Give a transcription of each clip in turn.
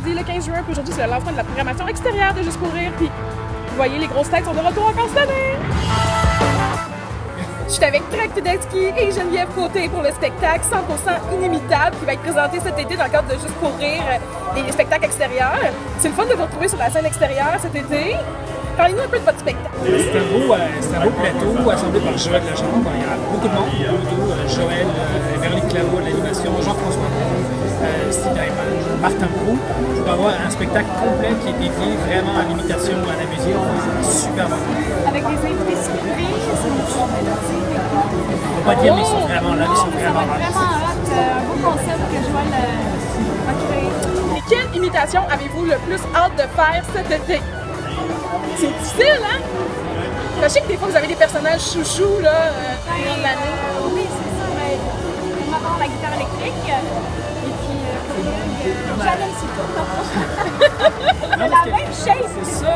samedi le 15 juin. Puis aujourd'hui, c'est le lancement de la programmation extérieure de Juste pour rire. Puis vous voyez, les grosses têtes sont de retour encore cette année. Je suis avec Craig Tedeschi et Geneviève Côté pour le spectacle 100% inimitable qui va être présenté cet été dans le cadre de Juste pour rire, des spectacles extérieurs. C'est le fun de vous retrouver sur la scène extérieure cet été. Parlez-nous un peu de votre spectacle. C'est un beau plateau assemblé par Joël Legendre. Il y a beaucoup de monde autour. Joël, Véronique Claveau à l'animation, Jean-François Steve Daiman, Martin Brou, pour avoir un spectacle complet qui est dédié vraiment à l'imitation, à la musique. C'est super bon. Avec des invités surprises, on ne peut pas dire, mais ils sont vraiment là, ils sont vraiment là. C'est vraiment hot, un beau concept que Joël a créé. Et quelle imitation avez-vous le plus hâte de faire cet été? C'est difficile, hein? Je sais que des fois, vous avez des personnages chouchous, là, durant l'année. Oui, c'est ça. On va avoir la guitare électrique. Et puis, j'aime si tout. La même shape. C'est ça.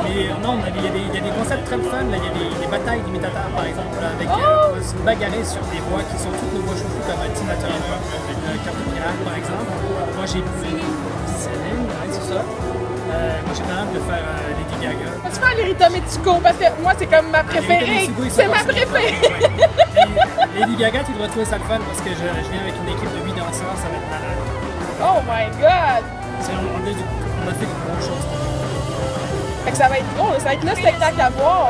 Mais non, il y a des concepts très fun. Là. Il y a des batailles d'imitateurs, par exemple, là, avec on va se bagarrer sur des voix qui sont toutes nos voix chouchous, comme Tina Turner, Carton Pirate, par exemple. Moi, j'ai Céline, c'est ça. Moi, j'ai hâte de faire Lady Gaga. Vas-tu faire l'Erita Mitsuko? Parce que moi, c'est comme ma préférée. C'est ma préférée. Ouais. Lady Gaga, tu devrais trouver ça le fun parce que je viens avec une équipe de 8 danseurs, ça va être malade. Oh my god! On a fait de bonnes choses. Fait que ça va être drôle, ça va être le spectacle à voir.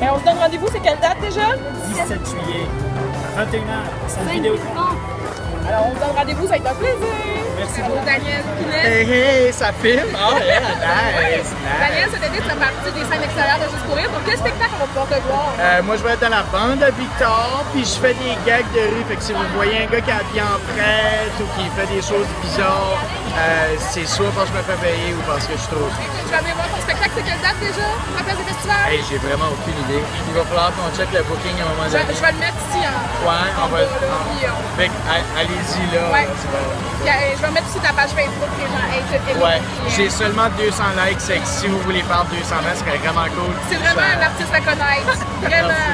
Mais on se donne rendez-vous, c'est quelle date déjà? 17 juillet, à 21h, sans vidéo. Alors on se donne rendez-vous, ça va être un plaisir. Merci beaucoup. Daniel Pinel. Hey, ça filme! Oh, yeah, nice! Daniel, cet été, tu fais partie des scènes extérieures de Juste pour rire. Pour quel spectacle on va pouvoir te voir? Moi, je vais être dans la bande à Victor, puis je fais des gags de rue. Fait que si vous voyez un gars qui a bien en prête ou qui fait des choses bizarres, c'est soit parce que je me fais payer ou parce que je trouve. Tu vas venir voir ton spectacle, c'est quelle date déjà? À la place des festivals? Hey, j'ai vraiment aucune idée. Il va falloir qu'on check le booking à un moment donné. Je vais le mettre ici. Ouais, on va. Fait que, allez-y là. Ouais. Je vais mettre aussi ta page Facebook, les gens. Hey, ouais, j'ai seulement 200 likes, c'est que si vous voulez faire 200 000, ce serait vraiment cool. C'est vraiment un artiste à connaître. Vraiment.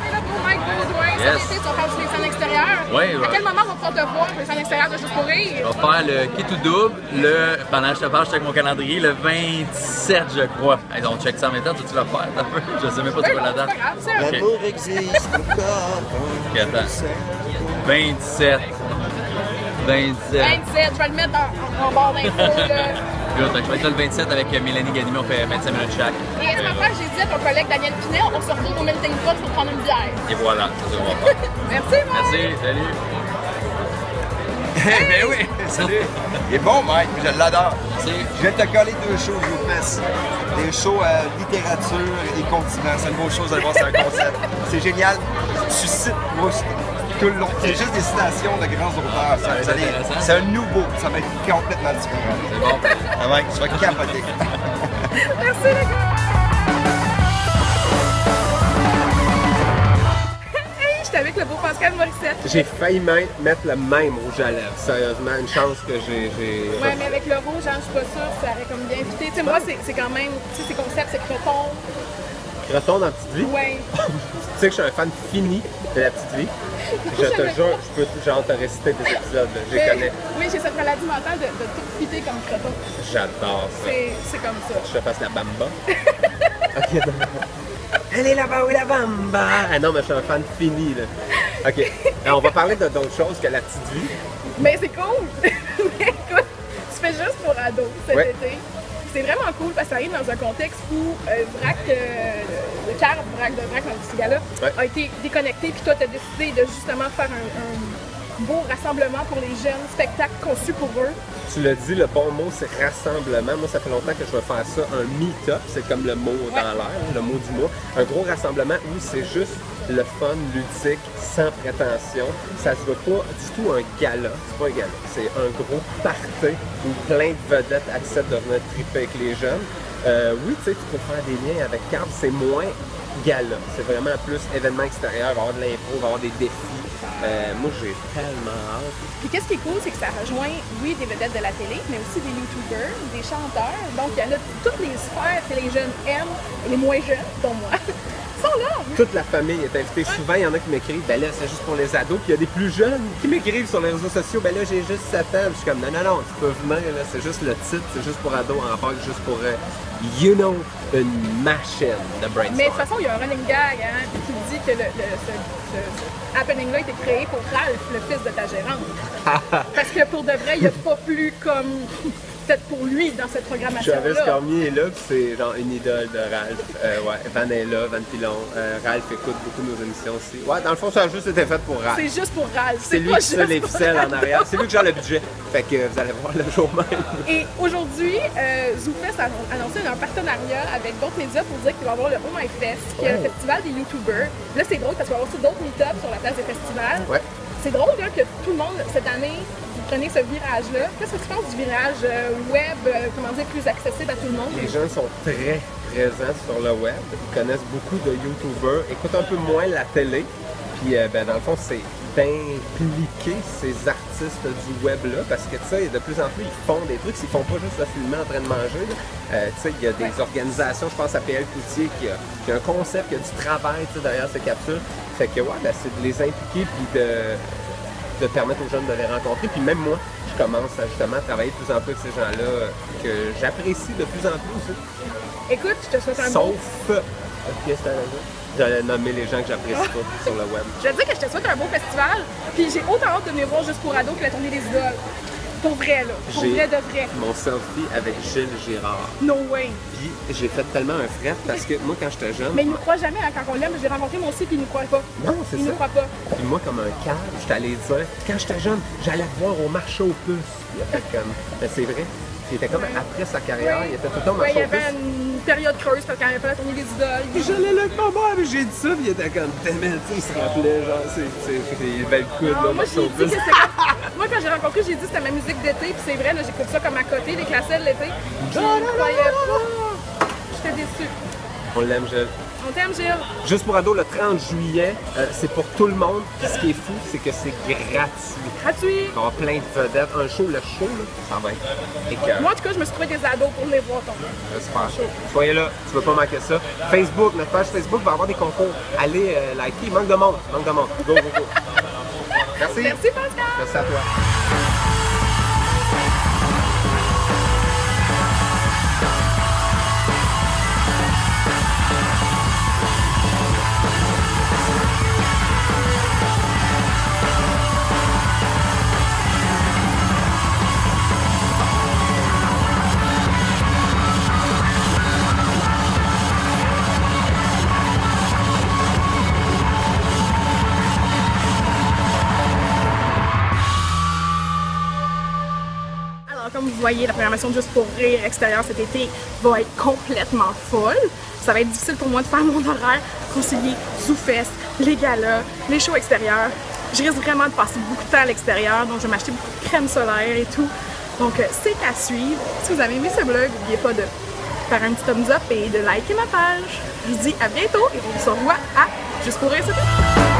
Et là, pour Mike Baudouin, cet été, tu vas faire aussi les scènes extérieures. Oui, À quel moment on va pouvoir te voir pour les scènes extérieures de Juste pour rire? Je vais faire le kit ou double, pendant que je te parle, je check mon calendrier, le 27, je crois. Hey, on check ça en même temps, tu vas le faire? Je sais même pas tu vas la date. L'amour existe encore. Ok, attends. 27. 27, je vais le mettre en barre d'infos. Je vais être là le 27 avec Mélanie Ganimé, on fait 25 minutes chaque. Et est-ce que j'ai dit à ton collègue Daniel Pinel, on se retrouve au melting pot pour prendre une bière? Et voilà, c'est ce qu'on va faire. Merci, Mike! Merci, salut! Ben oui, salut! Il est bon, Mike, je l'adore. Merci. Je viens de te coller 2 shows que je vous fais. Des shows littérature et continents. C'est une bonne chose d'aller voir, c'est un concept. C'est génial. Tu cites tout le long. C'est juste des citations de grands auteurs. C'est un nouveau. Ça va être complètement différent. C'est bon. Ah ouais, tu vas capoter. Merci, les gars! J'étais avec le beau Pascal Morissette. J'ai failli mettre le même rouge à lèvres. Sérieusement, une chance que j'ai. Ouais, mais avec le rouge, hein, je suis pas sûre, ça aurait comme bien fité. Tu sais, moi, c'est quand même, tu sais, ces concepts, c'est Creton. Creton dans Petite Vie? Ouais. Tu sais que je suis un fan fini de La Petite Vie. Je te jure, je peux genre te réciter des épisodes, je les connais. Oui, j'ai cette maladie mentale de tout fitter comme Creton. J'adore ça. C'est comme ça. Je te fasse la bamba. Ok, non. Elle est là-bas, oui, la bamba! Ah non, mais je suis un fan fini, là. Ok, alors, on va parler d'autre chose que La Petite Vie. Mais c'est cool! Mais écoute, tu fais juste pour ados cet été. C'est vraiment cool parce que ça arrive dans un contexte où Vrac, le cœur de Vrac dans ce gars-là, a été déconnecté, puis toi, tu as décidé de justement faire un beau rassemblement pour les jeunes, spectacle conçu pour eux. Tu l'as dit, le bon mot, c'est rassemblement. Moi, ça fait longtemps que je vais faire ça, un meet-up, c'est comme le mot dans l'air, le mot du mois. Un gros rassemblement où c'est juste le fun, ludique, sans prétention. Ça se veut pas du tout un gala, c'est pas un gala, c'est un gros party où plein de vedettes acceptent de venir triper avec les jeunes. Oui, tu sais, tu peux faire des liens avec Carl, c'est moins gala, c'est vraiment plus événement extérieur, il va y avoir de l'impro, il va y avoir des défis. Moi, j'ai tellement hâte. Puis qu'est-ce qui est cool, c'est que ça rejoint, oui, des vedettes de la télé, mais aussi des youtubeurs, des chanteurs. Donc, il y en a toutes les sphères que les jeunes aiment, et les moins jeunes, dont moi, sont là. toute la famille est invitée. Souvent, il y en a qui m'écrivent, ben là, c'est juste pour les ados. Puis il y a des plus jeunes qui m'écrivent sur les réseaux sociaux, ben là, j'ai juste 7 ans. Puis je suis comme, non, tu peux venir, là, c'est juste le titre, c'est juste pour ados, en fait, juste pour, une machine de brainstorm. Mais de toute façon, il y a un running gag qui dit que ce happening-là a été créé pour Ralph, le fils de ta gérante. Parce que pour de vrai, il n'y a pas plus comme fait pour lui dans cette programmation-là. Travis Cormier est là, puis c'est genre une idole de Ralph. Van est là, Van Pilon. Ralph écoute beaucoup nos émissions aussi. Ouais, dans le fond, ça a juste été fait pour Ralph. C'est juste pour Ralph. C'est lui qui fait les ficelles en arrière. C'est lui qui gère le budget. Fait que vous allez voir le jour même. Et aujourd'hui, ZooFest a annoncé un partenariat avec d'autres médias pour dire qu'il va y avoir le Oh My Fest, qui est le festival des YouTubers. Là, c'est drôle parce qu'il va y avoir aussi d'autres meet-ups sur la place des festivals. Ouais. C'est drôle là, que tout le monde, cette année, vous prenez ce virage-là. Qu'est-ce que tu penses du virage web, comment dire, plus accessible à tout le monde? Les gens sont très présents sur le web. Ils connaissent beaucoup de YouTubers, écoutent un peu moins la télé. Puis, dans le fond, c'est d'impliquer ces artistes du web-là, parce que, tu sais, de plus en plus, ils font des trucs, ils font pas juste le filmer en train de manger. Tu sais, il y a des organisations, je pense à PL Coutier, qui a un concept, qui a du travail, tu sais, derrière ces capsules. Fait que, ouais, c'est de les impliquer, puis de permettre aux jeunes de les rencontrer. Puis même moi, je commence à justement travailler de plus en plus avec ces gens-là, que j'apprécie de plus en plus aussi. Écoute, je te souhaite un Sauf... Qu'est-ce que t'as à dire? J'allais nommer les gens que j'apprécie pas sur le web. Je veux dire que je te souhaite un beau festival, puis j'ai autant hâte de venir voir Juste pour ados que la tournée des idoles. Pour vrai, là. Pour vrai de vrai. Mon selfie avec Gilles Girard. No way. Puis j'ai fait tellement un fret parce que moi, quand j'étais jeune... Mais il nous croit jamais quand on l'aime. Je l'ai rencontré moi aussi, puis il nous croit pas. Non, c'est ça. Il nous croit pas. Puis moi, comme un cave, j'étais allé dire... Quand j'étais jeune, j'allais te voir au marché aux puces. Il a fait comme... Ben, c'est vrai. Il était comme après sa carrière, il était tout le temps au marché aux puces. Il y avait une période creuse parce qu'il n'y avait pas la tournée des idoles. Puis j'allais là comme moi, mais j'ai dit ça, puis il était comme... tu sais, il se rappelait, genre, c'est des belles coudes, là, au Moi, marché aux puces. Moi, quand j'ai rencontré, j'ai dit que c'était ma musique d'été, puis c'est vrai, là, j'écoute ça comme à côté, les classets de l'été. Je ne croyais pas. J'étais déçue. On l'aime, Gilles. On t'aime, Gilles. Juste pour ados, le 30 juillet, c'est pour tout le monde. Puis ce qui est fou, c'est que c'est gratuit. Gratuit. Il va y avoir plein de vedettes. Un show, le show, là, ça va être écœurant. Moi, en tout cas, je me suis trouvé des ados pour les voir ton. Super. Soyez là, tu veux pas manquer ça. Facebook, notre page Facebook va avoir des concours. Allez liker. Il manque de monde. Go, go, go. Merci. Merci, Pascal. Merci à toi. Comme vous voyez, la programmation de Juste pour rire extérieur cet été va être complètement folle. Ça va être difficile pour moi de faire mon horaire, concilier ZooFest, les galas, les shows extérieurs. Je risque vraiment de passer beaucoup de temps à l'extérieur, donc je vais m'acheter beaucoup de crème solaire et tout. Donc c'est à suivre. Si vous avez aimé ce vlog, n'oubliez pas de faire un petit thumbs up et de liker ma page. Je vous dis à bientôt et on se revoit à Juste pour rire cet été.